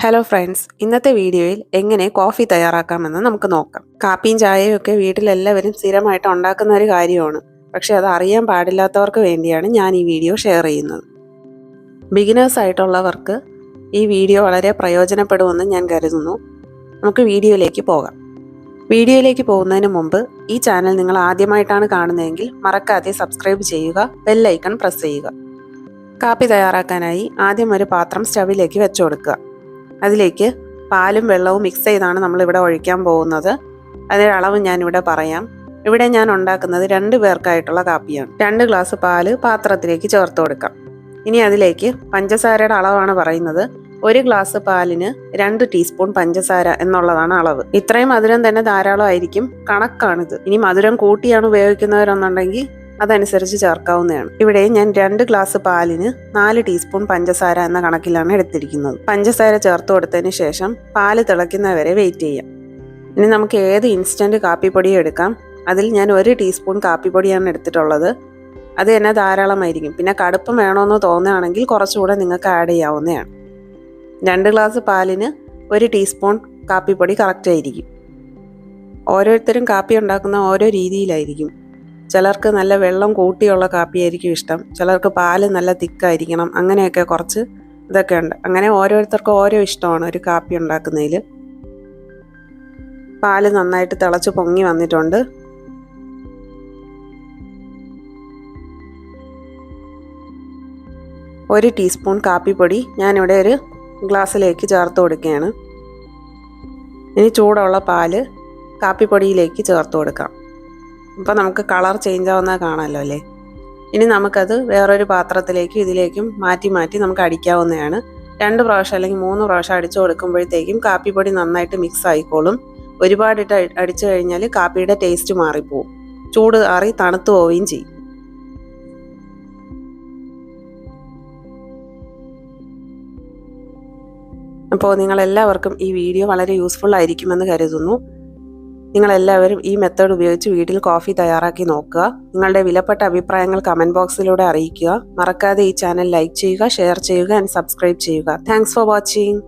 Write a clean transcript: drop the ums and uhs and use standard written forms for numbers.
Hello friends, ഇന്നത്തെ വീഡിയോയിൽ എങ്ങനെ കോഫി തയ്യാറാക്കാമെന്ന് നമുക്ക് നോക്കാം. കാപ്പിയും ചായയും ഒക്കെ വീട്ടിലെല്ലാവരും സ്ഥിരമായിട്ട് ഉണ്ടാക്കുന്ന ഒരു കാര്യമാണ്. പക്ഷെ അത് അറിയാൻ പാടില്ലാത്തവർക്ക് വേണ്ടിയാണ് ഞാൻ ഈ വീഡിയോ ഷെയർ ചെയ്യുന്നത്. ബിഗിനേഴ്സ് ആയിട്ടുള്ളവർക്ക് ഈ വീഡിയോ വളരെ പ്രയോജനപ്പെടുമെന്ന് ഞാൻ കരുതുന്നു. നമുക്ക് വീഡിയോയിലേക്ക് പോകാം. വീഡിയോയിലേക്ക് പോകുന്നതിന് മുമ്പ് ഈ ചാനൽ നിങ്ങൾ ആദ്യമായിട്ടാണ് കാണുന്നതെങ്കിൽ മറക്കാതെ സബ്സ്ക്രൈബ് ചെയ്യുക, ബെൽ ഐക്കൺ പ്രസ് ചെയ്യുക. കാപ്പി തയ്യാറാക്കാനായി ആദ്യം ഒരു പാത്രം സ്റ്റവിലേക്ക് വെച്ചു കൊടുക്കുക. അതിലേക്ക് പാലും വെള്ളവും മിക്സ് ചെയ്താണ് നമ്മളിവിടെ ഒഴിക്കാൻ പോകുന്നത്. അതിൻ്റെ അളവ് ഞാനിവിടെ പറയാം. ഇവിടെ ഞാൻ ഉണ്ടാക്കുന്നത് 2 പേർക്കായിട്ടുള്ള കാപ്പിയാണ്. 2 ഗ്ലാസ് പാല് പാത്രത്തിലേക്ക് ചേർത്ത് കൊടുക്കാം. ഇനി അതിലേക്ക് പഞ്ചസാരയുടെ അളവാണ് പറയുന്നത്. 1 ഗ്ലാസ് പാലിന് 2 ടീസ്പൂൺ പഞ്ചസാര എന്നുള്ളതാണ് അളവ്. ഇത്രയും മധുരം തന്നെ ധാരാളമായിരിക്കും, കണക്കാണിത്. ഇനി മധുരം കൂട്ടിയാണ് ഉപയോഗിക്കുന്നവരെന്നുണ്ടെങ്കിൽ അതനുസരിച്ച് ചേർക്കാവുന്നതാണ്. ഇവിടെ ഞാൻ 2 ഗ്ലാസ് പാലിന് 4 ടീസ്പൂൺ പഞ്ചസാര എന്ന കണക്കിലാണ് എടുത്തിരിക്കുന്നത്. പഞ്ചസാര ചേർത്ത് കൊടുത്തതിന് ശേഷം പാല് തിളയ്ക്കുന്നവരെ വെയിറ്റ് ചെയ്യാം. ഇനി നമുക്ക് ഏത് ഇൻസ്റ്റന്റ് കാപ്പിപ്പൊടിയും എടുക്കാം. അതിൽ ഞാൻ 1 ടീസ്പൂൺ കാപ്പിപ്പൊടിയാണ് എടുത്തിട്ടുള്ളത്. അത് തന്നെ ധാരാളമായിരിക്കും. പിന്നെ കടുപ്പം വേണമെന്ന് തോന്നുകയാണെങ്കിൽ കുറച്ചുകൂടെ നിങ്ങൾക്ക് ആഡ് ചെയ്യാവുന്നതാണ്. 2 ഗ്ലാസ് പാലിന് 1 ടീസ്പൂൺ കാപ്പിപ്പൊടി കറക്റ്റ് ആയിരിക്കും. ഓരോരുത്തരും കാപ്പി ഉണ്ടാക്കുന്ന ഓരോ രീതിയിലായിരിക്കും. ചിലർക്ക് നല്ല വെള്ളം കൂട്ടിയുള്ള കാപ്പിയായിരിക്കും ഇഷ്ടം, ചിലർക്ക് പാല് നല്ല തിക്കായിരിക്കണം, അങ്ങനെയൊക്കെ കുറച്ച് ഇതൊക്കെ ഉണ്ട്. അങ്ങനെ ഓരോരുത്തർക്കും ഓരോ ഇഷ്ടമാണ് ഒരു കാപ്പി ഉണ്ടാക്കുന്നതിൽ. പാല് നന്നായിട്ട് തിളച്ച് പൊങ്ങി വന്നിട്ടുണ്ട്. ഒരു ടീസ്പൂൺ കാപ്പിപ്പൊടി ഞാനിവിടെ ഒരു ഗ്ലാസ്സിലേക്ക് ചേർത്ത് കൊടുക്കുകയാണ്. ഇനി ചൂടുള്ള പാല് കാപ്പിപ്പൊടിയിലേക്ക് ചേർത്ത് കൊടുക്കാം. അപ്പോൾ നമുക്ക് കളർ ചേഞ്ച് ആവുന്നത് കാണാമല്ലോ അല്ലേ. ഇനി നമുക്കത് വേറൊരു പാത്രത്തിലേക്കും ഇതിലേക്കും മാറ്റി മാറ്റി നമുക്ക് അടിക്കാവുന്നതാണ്. 2 പ്രാവശ്യം അല്ലെങ്കിൽ 3 പ്രാവശ്യം അടിച്ചു കൊടുക്കുമ്പോഴത്തേക്കും കാപ്പിപ്പൊടി നന്നായിട്ട് മിക്സ് ആയിക്കോളും. ഒരുപാടിട്ട് അടിച്ചു കഴിഞ്ഞാൽ കാപ്പിയുടെ ടേസ്റ്റ് മാറിപ്പോവും, ചൂട് ആറി തണുത്തു പോവുകയും ചെയ്യും. അപ്പോൾ നിങ്ങളെല്ലാവർക്കും ഈ വീഡിയോ വളരെ യൂസ്ഫുൾ ആയിരിക്കുമെന്ന് കരുതുന്നു. നിങ്ങളെല്ലാവരും ഈ മെത്തേഡ് ഉപയോഗിച്ച് വീട്ടിൽ കോഫി തയ്യാറാക്കി നോക്കുക. നിങ്ങളുടെ വിലപ്പെട്ട അഭിപ്രായങ്ങൾ കമൻറ്റ് ബോക്സിലൂടെ അറിയിക്കുക. മറക്കാതെ ഈ ചാനൽ ലൈക്ക് ചെയ്യുക, ഷെയർ ചെയ്യുക ആൻഡ് സബ്സ്ക്രൈബ് ചെയ്യുക. Thanks for watching.